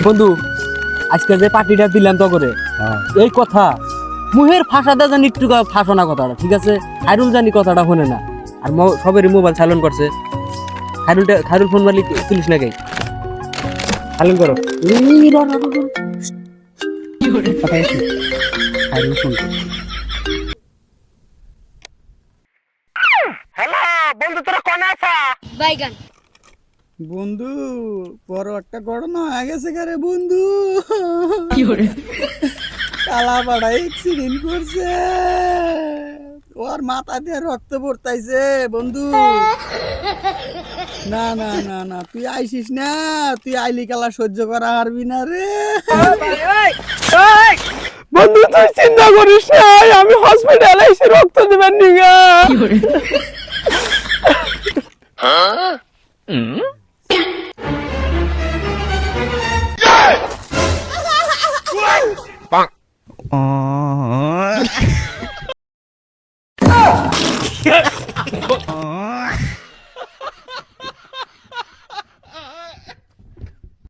বন্ধু আজকে যে পার্টিটা দিলাম তো করে এই কথা মুহের ফাঁসাটা জানি একটু ফাঁসো না কথাটা, ঠিক আছে? খায়রুল জানি কথাটা শোনে না, আর সবেরই মোবাইল সাইলেন্ট করছে। খায়রুল ফোন মারলি তুলিস না, কে সাইলেন্ট করো। খায়রুল ফোন করছে। হ্যালো বন্ধু, তোরা কোনে আছা? বাইগান বন্ধু বড় একটা ঘটনা হয়ে গেছে কারে বন্ধু। কালা পাড়া অ্যাক্সিডেন্ট করছে, ওর মাথা দিয়ে রক্ত পড়তাইছে বন্ধু। না না না না, তুই আইসিস না, তুই আইলি কালা সহ্য করা পারবি না রে। বন্ধু তুই চিন্তা করিস না, আমি হসপিটালে এসে রক্ত দিবেন নিগা।